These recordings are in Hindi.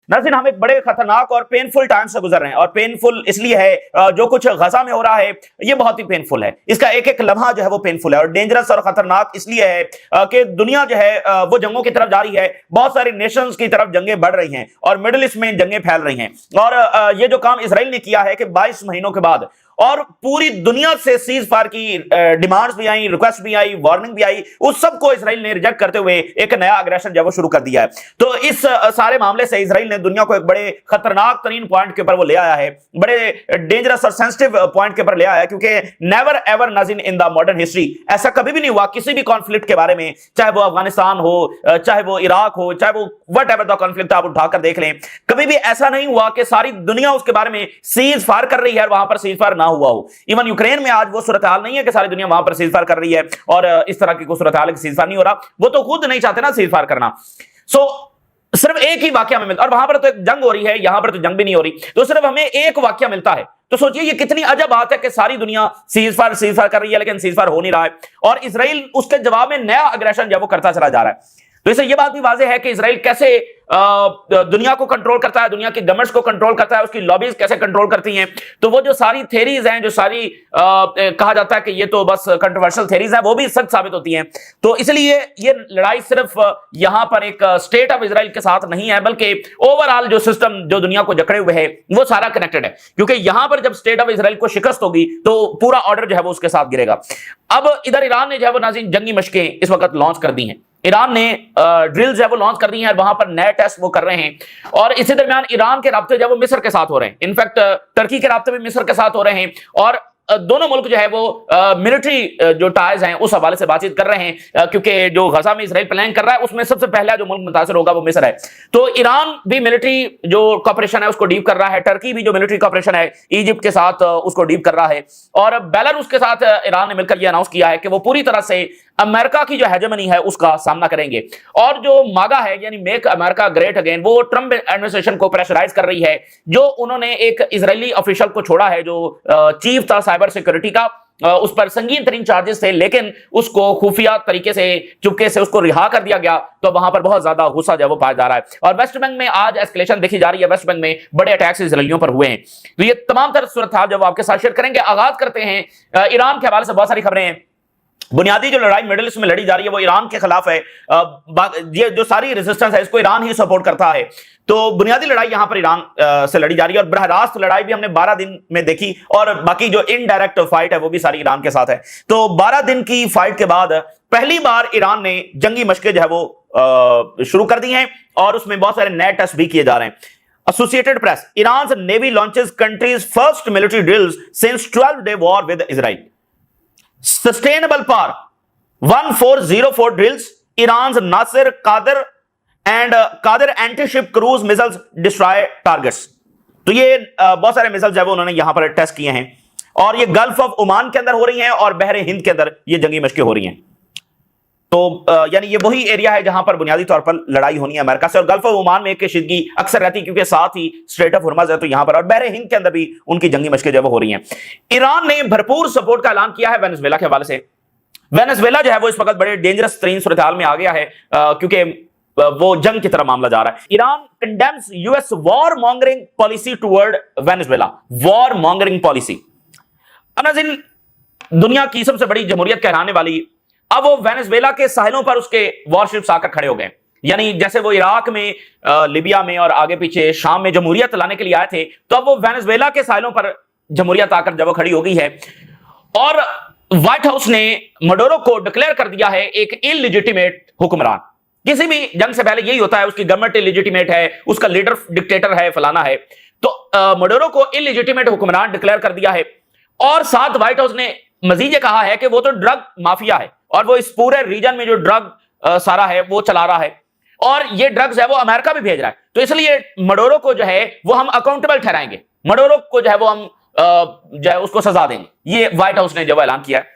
नाज़रीन, हम एक बड़े खतरनाक और पेनफुल टाइम से गुजर रहे हैं, और पेनफुल इसलिए है जो कुछ गजा में हो रहा है ये बहुत ही पेनफुल है। इसका एक एक लम्हा जो है वो पेनफुल है, और डेंजरस और खतरनाक इसलिए है कि दुनिया जो है वो जंगों की तरफ जा रही है। बहुत सारी नेशंस की तरफ जंगें बढ़ रही हैं और मिडिल ईस्ट में जंगें फैल रही हैं। और ये जो काम इजराइल ने किया है कि 22 महीनों के बाद, और पूरी दुनिया से सीज फायर की डिमांड्स भी आई, रिक्वेस्ट भी आई, वार्निंग भी आई, उस सब को इजराइल ने रिजेक्ट करते हुए एक नया अग्रेशन जो है वो शुरू कर दिया है। तो इस सारे मामले से इजराइल ने दुनिया को एक बड़े खतरनाक तरीन पॉइंट के ऊपर वो ले आया है, बड़े डेंजरस और सेंसिटिव पॉइंट के ऊपर ले आया है, क्योंकि नेवर एवर नाज़रीन इन द मॉडर्न हिस्ट्री ऐसा कभी भी नहीं हुआ किसी भी कॉन्फ्लिक्ट के बारे में, चाहे वो अफगानिस्तान हो, चाहे वो इराक हो, चाहे वो वट एवर द कॉन्फ्लिक्ट आप उठाकर देख लें, कभी भी ऐसा नहीं हुआ कि सारी दुनिया उसके बारे में सीज फायर कर रही है और वहां पर सीज फायर ना हुआ हो। इवन यूक्रेन में आज वो सूरत हाल नहीं है कि सारी दुनिया वहां पर सीज फायर कर रही है और इस तरह की कोई सूरत हाल सीज फायर नहीं हो रहा, वो तो खुद नहीं चाहते ना सीज फायर करना। सिर्फ एक ही वाक्य में मिलता, और वहां पर तो एक जंग हो रही है, यहां पर तो जंग भी नहीं हो रही, तो सिर्फ हमें एक वाक्य मिलता है। तो सोचिए ये कितनी अजब बात है कि सारी दुनिया सीज फायर कर रही है लेकिन सीज फायर हो नहीं रहा है, और इजराइल उसके जवाब में नया अग्रेशन जब वो करता चला जा रहा है। तो इससे यह बात भी वाज़ेह है कि इजराइल कैसे दुनिया को कंट्रोल करता है, दुनिया की गवर्नमेंट्स को कंट्रोल करता है, उसकी लॉबीज कैसे कंट्रोल करती हैं। तो वो जो सारी थेरीज हैं, जो सारी कहा जाता है कि ये तो बस कंट्रोवर्शियल थेरीज हैं, वो भी सच साबित होती हैं। तो इसलिए ये लड़ाई सिर्फ यहां पर एक स्टेट ऑफ इजराइल के साथ नहीं है, बल्कि ओवरऑल जो सिस्टम जो दुनिया को जकड़े हुए है वो सारा कनेक्टेड है, क्योंकि यहां पर जब स्टेट ऑफ इजराइल को शिकस्त होगी तो पूरा ऑर्डर जो है वो उसके साथ गिरेगा। अब इधर ईरान ने जो है वो नाज़रीन जंगी मशकें इस वक्त लॉन्च कर दी हैं, ईरान ने ड्रिल्स है वो लॉन्च कर दी हैं, वहां पर नए टेस्ट वो कर रहे हैं। और इसी दरमियान ईरान के राब्ते जो वो मिस्र के साथ हो रहे हैं, इनफैक्ट टर्की के राब्ते भी मिस्र के साथ हो रहे हैं, और दोनों मुल्क जो है वो मिलिट्री जो टाइज हैं उस हवाले से बातचीत कर रहे हैं, क्योंकि जो गजा में इजराइल प्लान कर रहा है उसमें सबसे पहला जो मुल्क मुतासर होगा वो मिस्र है। तो ईरान भी मिलिट्री जो कॉपरेशन है उसको डीप कर रहा है, टर्की भी जो मिलिट्री कॉपरेशन है इजिप्ट के साथ उसको डीप कर रहा है, और बेलारूस के साथ ईरान ने मिलकर यह अनाउंस किया है कि वो पूरी तरह से अमेरिका की जो हेजेमनी है उसका सामना करेंगे। और जो मागा है यानी मेक अमेरिका ग्रेट अगेन, वो ट्रंप एडमिनिस्ट्रेशन को प्रेशराइज कर रही है, जो उन्होंने एक इजरायली ऑफिशियल को छोड़ा है जो चीफ था साइबर सिक्योरिटी का, उस पर संगीन तरीन चार्जेस थे, लेकिन उसको खुफिया तरीके से चुपके से उसको रिहा कर दिया गया। तो वहां पर बहुत ज्यादा गुस्सा जो वो पाया जा रहा है, और वेस्ट बैंक में आज एस्केलेशन देखी जा रही है, वेस्ट बैंक में बड़े अटैक्स इजरायलियों पर हुए हैं। तो ये तमाम तरह सूरत हाल जब आपके साथ शेयर करेंगे। आगाज करते हैं ईरान के हवाले से, बहुत सारी खबरें हैं। बुनियादी जो लड़ाई मिडिल ईस्ट में लड़ी जा रही है वो ईरान के खिलाफ है, ये जो सारी रेजिस्टेंस है इसको ईरान ही सपोर्ट करता है। तो बुनियादी लड़ाई यहां पर ईरान से लड़ी जा रही है, और बरह रास्त लड़ाई भी हमने 12 दिन में देखी, और बाकी जो इनडायरेक्ट फाइट है वो भी सारी ईरान के साथ है। तो 12 दिन की फाइट के बाद पहली बार ईरान ने जंगी मशकें जो है वो शुरू कर दी हैं, और उसमें बहुत सारे नए टेस्ट भी किए जा रहे हैं। Associated press, Iran navy launches countries first military drills since 12-day war with Israel. Sustainable power 1404 drills, Iran's Nasser, Qadir anti-ship cruise missiles destroy targets। तो ये बहुत सारे मिसाइल जो है वो उन्होंने यहां पर टेस्ट किए हैं, और ये गल्फ ऑफ ओमान के अंदर हो रही हैं और बहरे हिंद के अंदर ये जंगी मशकें हो रही हैं। तो यानी ये वही एरिया है जहां पर बुनियादी तौर पर लड़ाई होनी है अमेरिका से, और गल्फ ऑफ ओमान में कशीदगी अक्सर रहती है क्योंकि साथ ही स्ट्रेट ऑफ हुर्मुज़ है, तो यहां पर और बहरे हिंद के अंदर भी उनकी जंगी मशकें जो हो रही हैं। ईरान ने भरपूर सपोर्ट का ऐलान किया है वेनेजुएला के हवाले से। वेनेजुएला जो है वो इस वक्त बड़े डेंजरस तरीन सूरत हाल में आ गया है, क्योंकि वो जंग की तरफ मामला जा रहा है। Iran condemns US war mongering policy toward Venezuela, war mongering policy. नाज़रीन, दुनिया की सबसे बड़ी जमहूरियत कहलाने वाली, अब वो वेनेजुएला के साहिलों पर उसके वॉरशिप्स आकर खड़े हो गए। यानी जैसे वो इराक में, लिबिया में और आगे पीछे शाम में जमहूरियत लाने के लिए आए थे, तो अब वो वेनेजुएला के साहिलों पर जमहूरियत आकर जब वो खड़ी हो गई है, और व्हाइट हाउस ने मडोरो को डिक्लेयर कर दिया है एक इलिजिटिमेट हुक्मरान। किसी भी जंग से पहले यही होता है, उसकी गवर्नमेंट इलिजिटिमेट है, उसका लीडर डिक्टेटर है, फलाना है। तो मडोरो को इलिजिटिमेट हुक्मरान डिक्लेयर कर दिया है, और साथ व्हाइट हाउस ने मजीद ये कहा है कि वो तो ड्रग माफिया है, और वो इस पूरे रीजन में जो ड्रग सारा है वो चला रहा है, और ये ड्रग्स है वो अमेरिका भी भेज रहा है। तो इसलिए मडोरो को जो है वो हम अकाउंटेबल ठहराएंगे, मडोरो को जो है वो हम जो है उसको सजा देंगे। ये व्हाइट हाउस ने जब ऐलान किया है,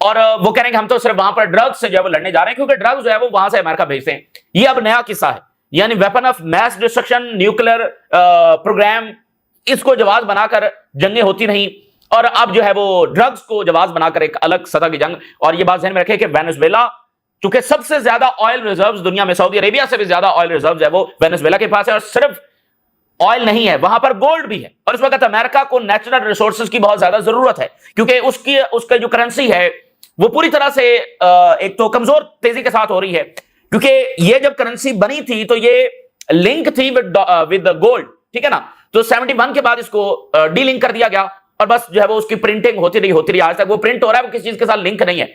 और वो कह रहे हैं कि हम तो सिर्फ वहां पर ड्रग्स से जब लड़ने जा रहे हैं, क्योंकि ड्रग्स जो है वो वहां से अमेरिका भेजते हैं। ये अब नया किस्सा है, यानी weapon of mass destruction, nuclear program, इसको जवाब बनाकर जंगें होती रही, और अब जो है वो ड्रग्स को जवाब बनाकर एक अलग सतह की जंग। और ये बात ध्यान में रखें कि वेनेजुएला चूंकि सबसे ज्यादा ऑयल रिजर्व्स दुनिया में, सऊदी अरेबिया से भी ज्यादा ऑयल रिजर्व्स है वो वेनेजुएला के पास है, और सिर्फ ऑयल नहीं है, वहां पर गोल्ड भी है। और इस वक्त अमेरिका को नेचुरल रिसोर्सेज की बहुत ज्यादा जरूरत है, क्योंकि उसका जो करेंसी है वो पूरी तरह से एक तो कमजोर तेजी के साथ हो रही है, क्योंकि ये जब करेंसी बनी थी तो ये लिंक थी विद गोल्ड, ठीक है ना। तो 71 के बाद इसको डीलिंक कर दिया गया और बस जो है वो उसकी प्रिंटिंग होती रही, आज तक वो प्रिंट हो रहा है, वो किसी चीज के साथ लिंक नहीं है।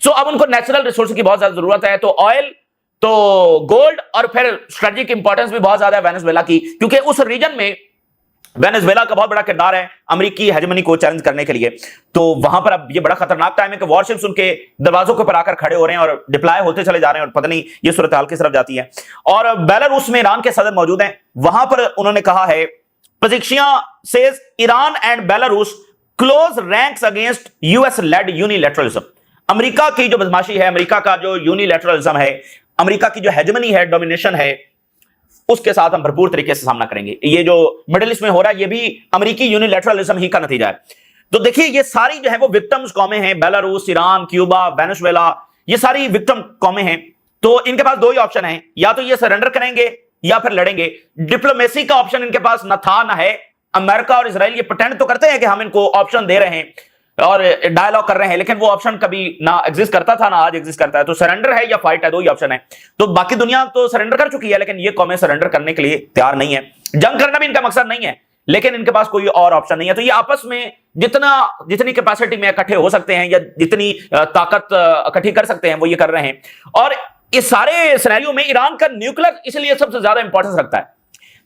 सो अब उनको नेचुरल रिसोर्स की बहुत ज्यादा जरूरत है, तो ऑयल, तो गोल्ड, और फिर स्ट्रेटेजिक इंपॉर्टेंस भी बहुत ज्यादा है वेनेजुएला की, क्योंकि उस रीजन में वेनेजुएला का बहुत बड़ा किरदार है अमेरिकी हेजेमनी को चैलेंज करने के लिए। तो वहां पर अब ये बड़ा खतरनाक टाइम है कि वॉरशिप्स उनके दरवाजों के ऊपर आकर खड़े हो रहे हैं और डिप्लॉय होते चले जा रहे हैं, और पता नहीं ये सूरत हाल किस तरफ जाती है। और बेलारूस में ईरान के सदर मौजूद हैं, वहां पर उन्होंने कहा है, Pezeshkian says Iran and Belarus close ranks against US led unilateralism. America की जो बदमाशी है, अमेरिका का जो यूनिलैटरलिज्म है, अमेरिका की जो हेजेमनी है, डोमिनेशन है, उसके साथ हम भरपूर तरीके से सामना करेंगे। ये जो मिडिल ईस्ट में हो रहा है ये भी अमेरिकी यूनिलैटरलिज्म ही का नतीजा है। तो देखिए ये सारी जो है वो विक्टिम्स कौमें हैं, बेलारूस, ईरान, क्यूबा, वेनेजुएला, ये सारी विक्टिम कौमें हैं। तो इनके पास दो ही ऑप्शन है, या तो ये सरेंडर करेंगे या फिर लड़ेंगे। डिप्लोमेसी का ऑप्शन इनके पास न था न है। अमेरिका और इजराइल ये प्रेटेंड तो करते हैं कि हम इनको ऑप्शन दे रहे हैं और डायलॉग कर रहे हैं, लेकिन वो ऑप्शन कभी ना एग्जिस्ट करता था ना आज एग्जिस्ट करता है। तो सरेंडर है या फाइट है, दो ही ऑप्शन है। तो बाकी दुनिया तो सरेंडर कर चुकी है, लेकिन ये कौमें सरेंडर करने के लिए तैयार नहीं है। जंग करना भी इनका मकसद नहीं है, लेकिन इनके पास कोई और ऑप्शन नहीं है। तो ये आपस में जितनी कैपेसिटी में इकट्ठे हो सकते हैं या जितनी ताकत इकट्ठी कर सकते हैं वो ये कर रहे हैं। और इस सारे सिनेरियो में ईरान का न्यूक्लियर इसलिए सबसे ज्यादा इंपॉर्टेंस रखता है।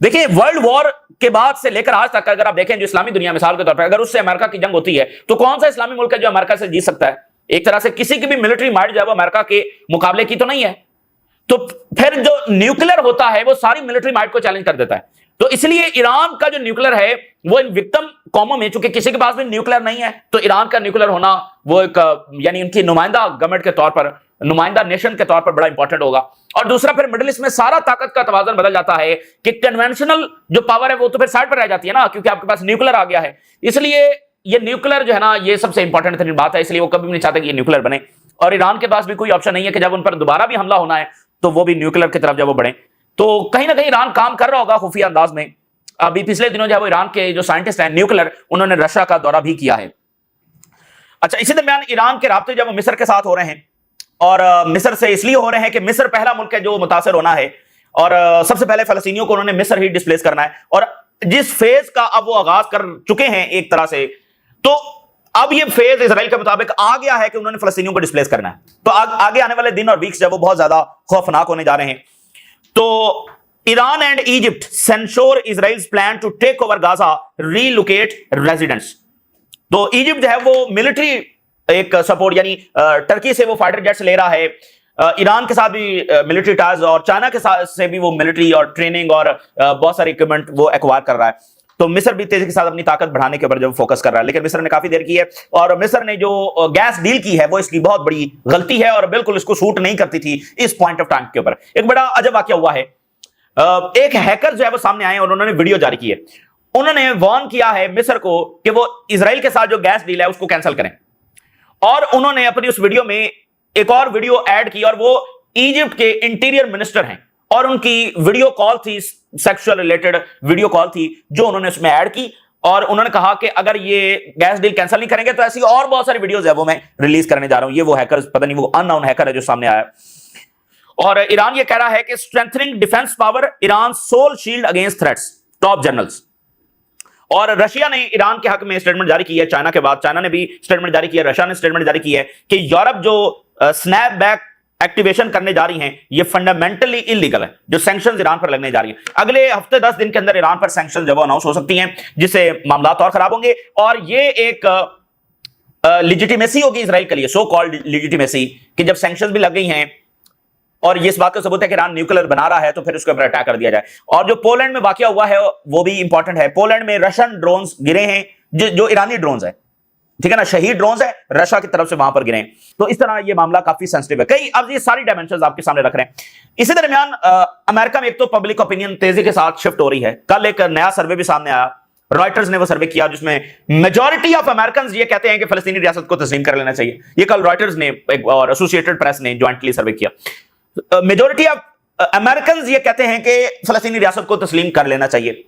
देखिए वर्ल्ड वॉर के बाद से लेकर आज तक अगर आप देखें, जो इस्लामी दुनिया मिसाल के तौर पर, अगर उससे अमेरिका की जंग होती है तो कौन सा इस्लामी मुल्क है जो अमेरिका से जीत सकता है? एक तरह से किसी की भी मिलिट्री माइट जो है वो अमेरिका के मुकाबले की तो नहीं है। तो फिर जो न्यूक्लियर होता है वो सारी मिलिट्री माइट को चैलेंज कर देता है। तो इसलिए ईरान का जो न्यूक्लियर है वो इन विक्टिम कौमों में, चूंकि किसी के पास भी न्यूक्लियर नहीं है, तो ईरान का न्यूक्लियर होना वो एक यानी उनकी नुमाइंदा गवर्नमेंट के तौर पर, नुमाइंदा नेशन के तौर पर बड़ा इंपॉर्टेंट होगा। और दूसरा फिर मिडिल ईस्ट में सारा ताकत का तवाज़ुन बदल जाता है कि कन्वेंशनल जो पावर है वो तो फिर साइड पर रह जाती है ना, क्योंकि आपके पास न्यूक्लियर आ गया है। इसलिए ये न्यूक्लियर जो है ना ये सबसे इंपॉर्टेंट बात है, इसलिए वो कभी भी नहीं चाहते कि ये न्यूक्लियर बने। और ईरान के पास भी कोई ऑप्शन नहीं है कि जब उन पर दोबारा भी हमला होना है तो वो भी न्यूक्लियर की तरफ जब वो बढ़े। तो कहीं ना कहीं ईरान काम कर रहा होगा खुफिया अंदाज में। अभी पिछले दिनों जो है वो ईरान के जो साइंटिस्ट हैं न्यूक्लियर, उन्होंने रशिया का दौरा भी किया है। अच्छा, इसी दरमियान ईरान के राब्ते जब मिस्र के साथ हो रहे हैं, और मिस्र से इसलिए हो रहे हैं कि मिस्र पहला मुल्क है जो मुतासर होना है, और सबसे पहले फलस्तीनियों को उन्होंने मिस्र ही डिस्प्लेस करना है। और जिस फेज का अब वो आगाज कर चुके हैं एक तरह से, तो अब ये फेज इजराइल के मुताबिक आ गया है कि उन्होंने फलस्तीनियों को डिस्प्लेस करना है। तो आगे आने वाले दिन और वीक्स जब वो बहुत ज्यादा खौफनाक होने जा रहे हैं। तो Iran and Egypt censure Israel's plan to take over Gaza, relocate residents. तो इजिप्ट जो है वो मिलिट्री एक सपोर्ट, यानी टर्की से वो फाइटर जेट्स ले रहा है, ईरान के साथ भी मिलिट्री टाइज, और चाइना के साथ से भी वो मिलिट्री और ट्रेनिंग और बहुत सारे इक्विपमेंट वो एक्वायर कर रहा है। तो मिस्र भी तेजी के साथ अपनी ताकत बढ़ाने के ऊपर जब फोकस कर रहा है, लेकिन मिस्र ने काफी देर की है। और मिस्र ने जो गैस डील की है वो इसकी बहुत बड़ी गलती है और बिल्कुल इसको सूट नहीं करती थी इस पॉइंट ऑफ टाइम के ऊपर। एक बड़ा अजब वाकया हुआ है, एक हैकर जो है वो सामने आए और उन्होंने वीडियो जारी की है। उन्होंने वार्न किया है मिस्र को कि वो इजराइल के साथ जो गैस डील है उसको कैंसिल करें। और उन्होंने अपनी उस वीडियो में एक और वीडियो ऐड की, और वो इजिप्ट के इंटीरियर मिनिस्टर हैं, और उनकी वीडियो कॉल थी, सेक्सुअल रिलेटेड वीडियो कॉल थी जो उन्होंने उसमें ऐड की। और उन्होंने कहा कि अगर ये गैस डील कैंसिल नहीं करेंगे तो ऐसी और बहुत सारी वीडियोस है वो मैं रिलीज करने जा रहा हूं। ये वो हैकर, पता नहीं वो अननोन हैकर है जो सामने आया। और ईरान ये कह रहा है कि strengthening defence power Iran soul shield against threats, top generals. और रशिया ने ईरान के हक में स्टेटमेंट जारी की है, चाइना के बाद चाइना ने भी स्टेटमेंट जारी किया, रशिया ने स्टेटमेंट जारी की है कि यूरोप जो स्नैपबैक एक्टिवेशन करने जा रही हैं ये फंडामेंटली इलीगल है, जो सैंक्शंस ईरान पर लगने जा रही हैं। अगले हफ्ते 10 दिन के अंदर ईरान पर सैंक्शन जब अनाउंस हो सकती हैं, जिससे मामला और खराब होंगे। और ये एक लिजिटिमेसी होगी इसराइल के लिए, सो कॉल्ड लिजिटिमेसी, कि जब सैंक्शंस भी लग गई हैं और ये इस बात का सबूत है कि ईरान न्यूक्लियर बना रहा है तो फिर उसके ऊपर अटैक कर दिया जाए। और जो पोलैंड में वाकया हुआ है वो भी इंपॉर्टेंट है। पोलैंड में रशियन ड्रोन्स गिरे हैं, जो ईरानी ड्रोन्स है, ठीक है ना, शहीद ड्रोन्स है, रशिया की तरफ से वहां पर गिरे हैं। तो इस तरह ये मामला काफी सेंसिटिव है। कई अब ये सारी डायमेंशंस आपके सामने रख रहे हैं। इसी दरमियान अमेरिका में एक तो पब्लिक ओपिनियन तेजी के साथ शिफ्ट हो रही है। कल एक नया सर्वे भी सामने आया, रॉयटर्स ने वो सर्वे किया, जिसमें मेजॉरिटी ऑफ अमेरिकन ये कहते हैं कि फलस्तीनी रियासत को तस्लीम कर लेना चाहिए। ये कल रॉयटर्स ने और एसोसिएटेड प्रेस ने ज्वाइंटली सर्वे किया। मेजॉरिटी ऑफ अमेरिकन ये कहते हैं कि फलस्तीनी रियासत को तस्लीम कर लेना चाहिए।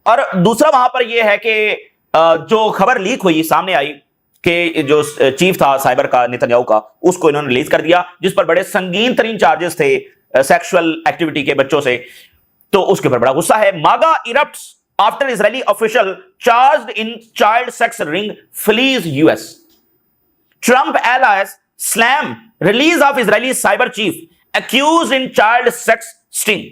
और दूसरा वहां पर यह है कि जो खबर लीक हुई सामने आई कि जो चीफ था साइबर का नेतन्याहू का, उसको इन्होंने रिलीज कर दिया, जिस पर बड़े संगीन तरीन चार्जेस थे सेक्सुअल एक्टिविटी के बच्चों से। तो उसके ऊपर बड़ा गुस्सा है। MAGA erupts after Israeli official charged in child sex ring flees US. Trump allies slam release of Israeli cyber chief accused in child sex sting.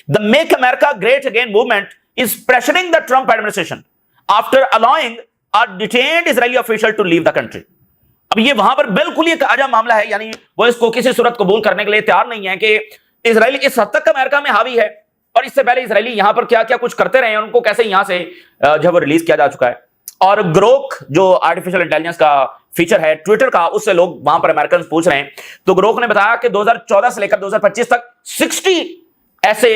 The Make America Great Again movement is pressuring the Trump administration after allowing a detained Israeli official to leave the country. अब ये वहां पर बिल्कुल एक अजब मामला है, यानी वो इसको किसी सूरत कबूल करने के लिए तैयार नहीं है कि इजराइल इस हद तक अमेरिका में हावी है, और इससे पहले इजरायली यहां पर क्या क्या कुछ करते रहे हैं, उनको कैसे यहां से जब वो रिलीज किया जा चुका है। और ग्रोक जो आर्टिफिशियल इंटेलिजेंस का फीचर है ट्विटर का, उससे लोग वहां पर अमेरिकन पूछ रहे हैं, तो ग्रोक ने बताया कि 2014 से लेकर 2025 तक 60 ऐसे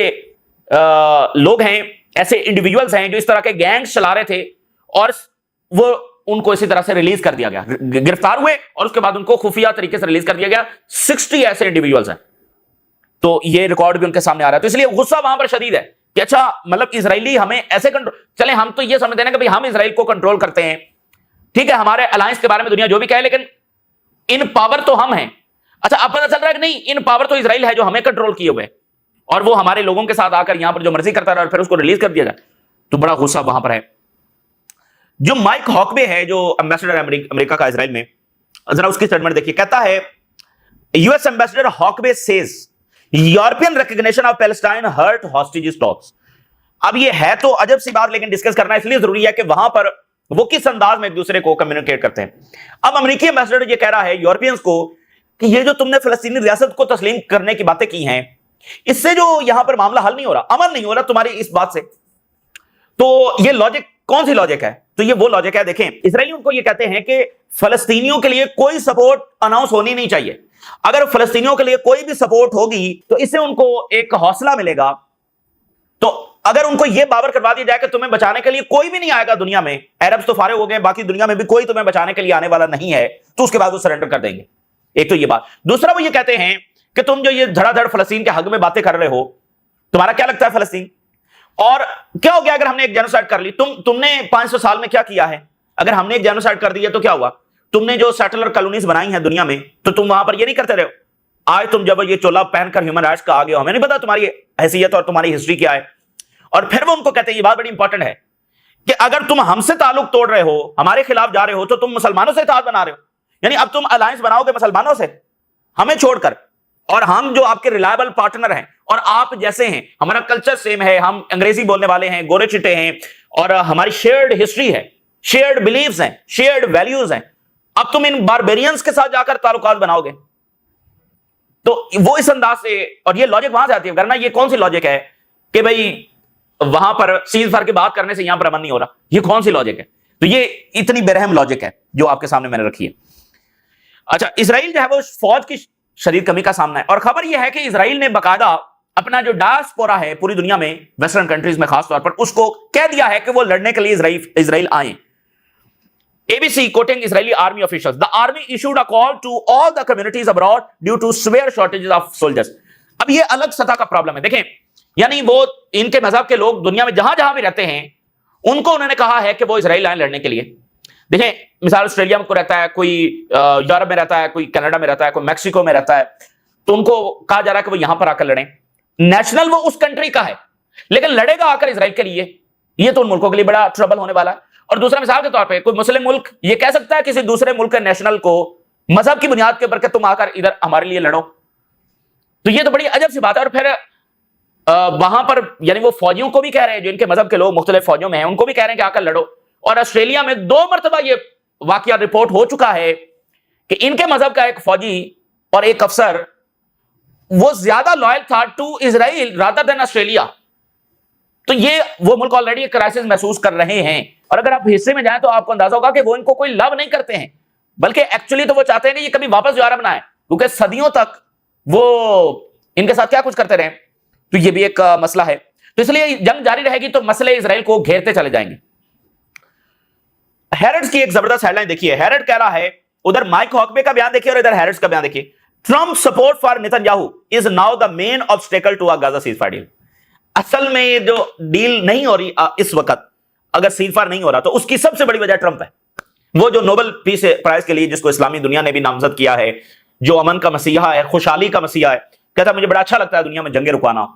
लोग हैं, ऐसे इंडिविजुअल्स हैं जो इस तरह के गैंग्स चला रहे थे, और वो उनको इसी तरह से रिलीज कर दिया गया, गिरफ्तार हुए और उसके बाद उनको खुफिया तरीके से रिलीज कर दिया गया। 60 ऐसे इंडिविजुअल्स हैं, तो ये रिकॉर्ड भी उनके सामने आ रहा है। तो इसलिए गुस्सा वहां पर शदीद है कि अच्छा, मतलब इजरायली हमें ऐसे कंट्रोल, चले हम तो ये समझते हैं कि भाई हम इजराइल को कंट्रोल करते हैं, ठीक है, हमारे अलायंस के बारे में दुनिया जो भी कहे, लेकिन इन पावर तो हम हैं। अच्छा, अब पता चल रहा है कि नहीं, इन पावर तो इजराइल है जो हमें कंट्रोल किए हुए, और वो हमारे लोगों के साथ आकर यहां पर जो मर्जी करता रहा और फिर उसको रिलीज कर दिया जाए। तो बड़ा गुस्सा वहां पर है। जो माइक हॉकबे है, जो एम्बेसडर अमेरिका का इजराइल में, जरा उसकी स्टेटमेंट देखिए। कहता है US ambassador Huckabee says European recognition of Palestine hurt hostages talks. अब ये है तो अजब सी बात, लेकिन डिस्कस करना इसलिए जरूरी है कि वहां पर वो किस अंदाज में एक दूसरे को कम्युनिकेट करते हैं। अब अमेरिकी एम्बेसडर ये कह रहा है यूरोपियंस को कि ये जो तुमने फिलिस्तीनी रियासत को तस्लीम करने की बातें की हैं, इससे जो यहां पर मामला हल नहीं हो रहा, अमन नहीं हो रहा तुम्हारी इस बात से। तो ये लॉजिक कौन सी लॉजिक है? तो ये वो लॉजिक है, देखें, इजरायली उनको ये कहते हैं कि फलस्तीनियों के लिए कोई सपोर्ट अनाउंस होनी नहीं चाहिए। अगर फलस्तीनियों के लिए कोई भी सपोर्ट होगी तो इससे उनको एक हौसला मिलेगा। तो अगर उनको यह बावर करवा दिया जाए कि तुम्हें बचाने के लिए कोई भी नहीं आएगा दुनिया में, अरब्स तो फारे हो गए, बाकी दुनिया में भी कोई तुम्हें बचाने के लिए आने वाला नहीं है, तो उसके बाद वो सरेंडर कर देंगे। एक तो ये बात। दूसरा, वो ये कहते हैं कि तुम जो ये धड़ाधड़ फलस्तीन के हक में बातें कर रहे हो, तुम्हारा क्या लगता है फलस्तीन? और क्या हो गया अगर हमने एक जेनोसाइड कर ली? तुमने 500 साल में क्या किया है? अगर हमने एक जेनोसाइड कर दिया तो क्या हुआ? तुमने जो सेटलर कॉलोनीज बनाई हैं दुनिया में, तो तुम वहां पर ये नहीं करते रहे हो। आज तुम जब ये चोला पहनकर ह्यूमन राइट्स का आ गए हो, हमें नहीं पता तुम्हारी हैसियत और तुम्हारी हिस्ट्री क्या है। और फिर वो उनको कहते हैं, ये बात बड़ी इंपॉर्टेंट है कि अगर तुम हमसे ताल्लुक तोड़ रहे हो, हमारे खिलाफ जा रहे हो, तो तुम मुसलमानों से इत्तेहाद बना रहे हो। यानी अब तुम अलायंस बनाओगे मुसलमानों से, हमें छोड़कर, और हम जो आपके रिलायबल पार्टनर हैं और आप जैसे हैं, हमारा कल्चर सेम है, हम अंग्रेजी बोलने वाले हैं, गोरे चिट्टे हैं, और हमारी शेयर्ड हिस्ट्री है, शेयर्ड बिलीव्स हैं, शेयर्ड वैल्यूज हैं। अब तुम इन बारबेरियंस के साथ जाकर ताल्लुकात बनाओगे। तो वो इस अंदाज से, और ये लॉजिक वहां से आती है, वरना ये कौन सी लॉजिक है कि भाई वहां पर सीज फायर की बात करने से यहां पर अमन नहीं हो रहा? ये कौन सी लॉजिक है? तो ये इतनी बेरहम लॉजिक है जो आपके सामने मैंने रखी है। अच्छा, इजराइल जो है वो फौज की शदीद कमी का सामना है, और खबर यह है कि इजराइल ने बकायदा अपना जो डायस्पोरा है पूरी दुनिया में, वेस्टर्न कंट्रीज में खासतौर पर, उसको कह दिया है कि वो लड़ने के लिए इजराइल आए। ABC quoting Israeli army officials, the army issued a call to all the communities abroad due to severe shortages of soldiers. अब ये अलग सतह का प्रॉब्लम है, देखें, यानी वो इनके मजहब के लोग दुनिया में जहां जहां भी रहते हैं, उनको उन्होंने कहा है कि वो इजराइल आए लड़ने के लिए। देखें, मिसाल ऑस्ट्रेलिया में कोई रहता है, कोई यूरोप में रहता है, कोई कनाडा में रहता है, कोई मैक्सिको में रहता है, तो उनको कहा जा रहा है कि वो यहां पर आकर लड़ें। नेशनल वो उस कंट्री का है, लेकिन लड़ेगा आकर इजराइल के लिए, ये तो उन मुल्कों के लिए बड़ा ट्रबल होने वाला है। और दूसरा, मिसाल के तौर पे कोई मुस्लिम मुल्क ये कह सकता है किसी दूसरे मुल्क के नेशनल को मजहब की बुनियाद के ऊपर कि तुम आकर इधर हमारे लिए लड़ो, तो ये तो बड़ी अजब सी बात है। और फिर वहां पर यानी वो फौजियों को भी कह रहे हैं, जो इनके मजहब के लोग मुख्तलिफ फौजियों में हैं, उनको भी कह रहे हैं कि आकर लड़ो। और ऑस्ट्रेलिया में 2 मरतबा ये वाकया रिपोर्ट हो चुका है कि इनके मजहब का एक फौजी और एक अफसर वो ज्यादा लॉयल था to Israel rather than Australia. तो ये वो मुल्क ऑलरेडी एक क्राइसिस महसूस कर रहे हैं, और अगर आप हिस्से में जाएं तो आपको अंदाजा होगा कि वो इनको कोई लव नहीं करते हैं, बल्कि एक्चुअली तो वो चाहते हैं कि ये कभी वापस यूरोप ना आए, क्योंकि सदियों तक वो इनके साथ क्या कुछ करते रहे। तो ये भी एक मसला है। तो इसलिए जंग जारी रहेगी तो मसले इजराइल को घेरते चले जाएंगे। हैरेड्स की एक जबरदस्त हेडलाइन देखिए। हैरेड कह रहा है, उधर माइक हॉकबे का बयान देखिए और इधर हैरेड्स का बयान देखिए। Trump support for Netanyahu is now the main obstacle to a Gaza ceasefire deal. असल में ये जो डील नहीं हो रही इस वक्त, अगर सीजफायर नहीं हो रहा, तो उसकी सबसे बड़ी वजह ट्रंप है। वो जो नोबेल पीस प्राइज के लिए जिसको इस्लामी दुनिया ने भी नामजद किया है, जो अमन का मसीहा है, खुशहाली का मसीहा है, कहता मुझे बड़ा अच्छा लगता है दुनिया में जंगे रुकवाना।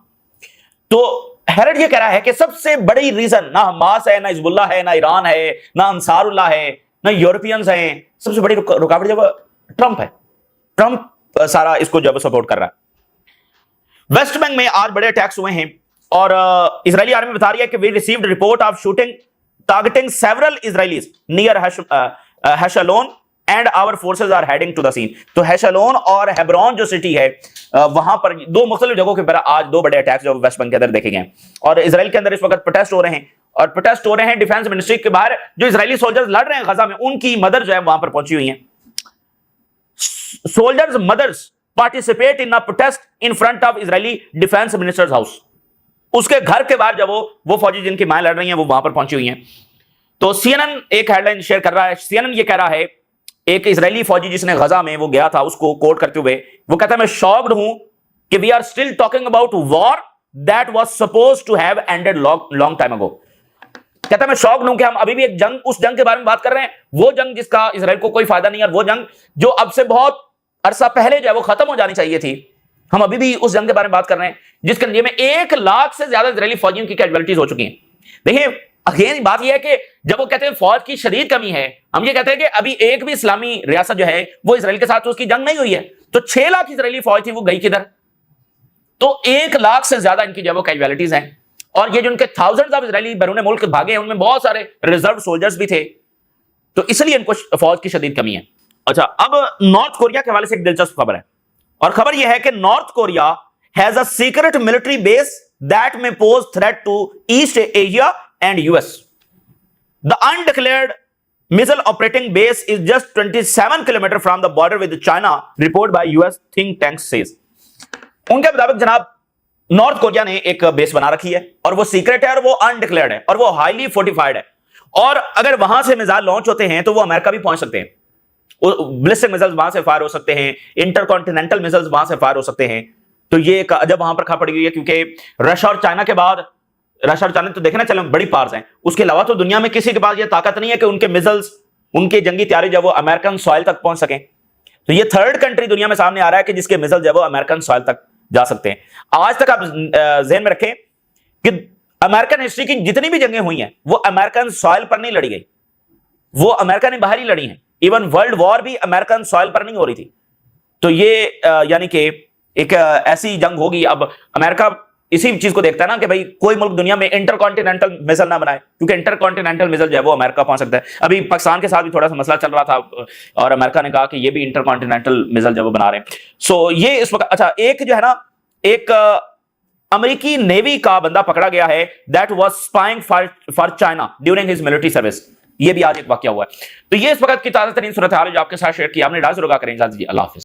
तो हेरड ये कह रहा है कि सबसे बड़ी रीजन ना हमास है, ना हिजबुल्लाह है, ना ईरान है, ना अंसारुल्लाह है, ना यूरोपियंस हैं, सबसे बड़ी रुकावट जब ट्रंप है। ट्रंप सारा इसको जब सपोर्ट कर रहा है। वेस्ट बैंक में आज बड़े अटैक्स हुए हैं और इजरायली आर्मी बता रही है कि we received report of shooting targeting several Israelis near Ashkelon and our forces are heading to the scene. तो हेशलोन और हेब्रोन जो सिटी है वहां पर दो मुख्तलिफ जगहों के ऊपर आज दो बड़े अटैक्स जो वेस्ट बैंक के अंदर देखे गए। और इजराइल के अंदर इस वक्त प्रोटेस्ट हो रहे हैं, और प्रोटेस्ट हो रहे हैं डिफेंस मिनिस्ट्री के बाहर। जो इजरायली सोल्जर्स लड़ रहे हैं गजा में, उनकी मदर जो है वहां पर पहुंची हुई है। Soldiers mothers participate in a protest in front of Israeli defence minister's house. उसके घर के बाहर जब वो फौजी जिनकी मां लड़ रही हैं वो वहां पर पहुंची हुई हैं। तो सीएनएन एक हेडलाइन शेयर कर रहा है। सीएनएन ये कह रहा है, एक इजरायली फौजी जिसने गजा में वो गया था, उसको कोट करते हुए वो कहता है मैं शॉक्ड हूं कि we are still talking about war that was supposed to have ended long time ago. कहता है मैं शॉक्ड हूं कि हम अभी भी एक जंग, उस जंग के बारे में बात कर रहे हैं, वो जंग जिसका इजराइल को कोई फायदा नहीं है, और वो जंग जो अब से बहुत अरसा पहले जो है वो खत्म हो जानी चाहिए थी, हम अभी भी उस जंग के बारे में बात कर रहे हैं जिसके नतीजे में 1 लाख से ज्यादा इजरायली फौजियों की कैजुअलिटीज हो चुकी हैं। देखिए अगेन बात यह है कि जब वो कहते हैं फौज की शदीद कमी है, हम ये कहते हैं कि अभी एक भी इस्लामी रियासत जो है वो इजराइल के साथ तो उसकी जंग नहीं हुई है। तो 6 लाख इजरायली फौज थी, वो गई किधर? तो 1 लाख से ज्यादा इनकी जो वो कैजुअलिटीज हैं। और ये जो उनके थाउजेंड्स ऑफ इजरायली बैरून मुल्क भागे हैं, उनमें बहुत सारे रिजर्व सोल्जर्स भी थे, तो इसलिए इनको फौज की शदीद कमी है। अच्छा, अब नॉर्थ कोरिया के हवाले से एक दिलचस्प खबर है, और खबर यह है कि North Korea has a secret military base that may pose threat to East Asia and US. The undeclared missile operating base is just 27 kilometre from the border with China, report by US think tank says. उनके मुताबिक जनाब नॉर्थ कोरिया ने एक बेस बना रखी है, और वो सीक्रेट है, और वो अनडिक्लेयर्ड है, और वो हाईली फोर्टिफाइड है, और अगर वहां से मिसाइल लॉन्च होते हैं तो वो अमेरिका भी पहुंच सकते हैं। बैलिस्टिक मिसाइल्स वहां से फायर हो सकते हैं, इंटरकॉन्टिनेंटल मिसाइल्स वहां से फायर हो सकते हैं। तो ये एक अजब वहां पर खा पड़ी हुई है, क्योंकि रशिया और चाइना के बाद, रशिया और चाइना तो देखना चले बड़ी पार्स हैं, उसके अलावा तो दुनिया में किसी के पास ये ताकत नहीं है कि उनके मिसाइल्स, उनके जंगी तैयारी जब वो अमेरिकन सॉइल तक पहुंच सकें। तो ये थर्ड कंट्री दुनिया में सामने आ रहा है कि जिसके मिसाइल जब वो अमेरिकन सॉइल तक जा सकते हैं। आज तक आप ज़हन में रखें कि अमेरिकन हिस्ट्री की जितनी भी जंगें हुई हैं वो अमेरिकन सॉइल पर नहीं लड़ी गई, वो अमेरिका ने बाहर ही लड़ी हैं। इवन वर्ल्ड वॉर भी अमेरिकन सॉइल पर नहीं हो रही थी। तो ये यानी कि एक ऐसी जंग होगी। अब अमेरिका इसी चीज को देखता है ना कि भाई कोई मुल्क दुनिया में इंटरकॉन्टिनेंटल मिसाइल ना बनाए, क्योंकि इंटरकॉन्टिनेंटल मिसाइल जो है वो अमेरिका पहुंच सकता है। अभी पाकिस्तान के साथ भी थोड़ा सा मसला चल रहा था, और अमेरिका ने कहा कि ये भी इंटरकॉन्टिनेंटल मिसाइल जो वो बना रहे हैं। सो ये इस वक्त अच्छा, एक जो है ना, एक अमेरिकी नेवी का बंदा पकड़ा गया है that was spying for China during his military service. ये भी आज एक वाकया हुआ है। तो ये इस वक्त की ताजा तरीन सूरत हाल जो आपके साथ शेयर किया हमने। डाज रोगा करें, अल्लाह हाफिज।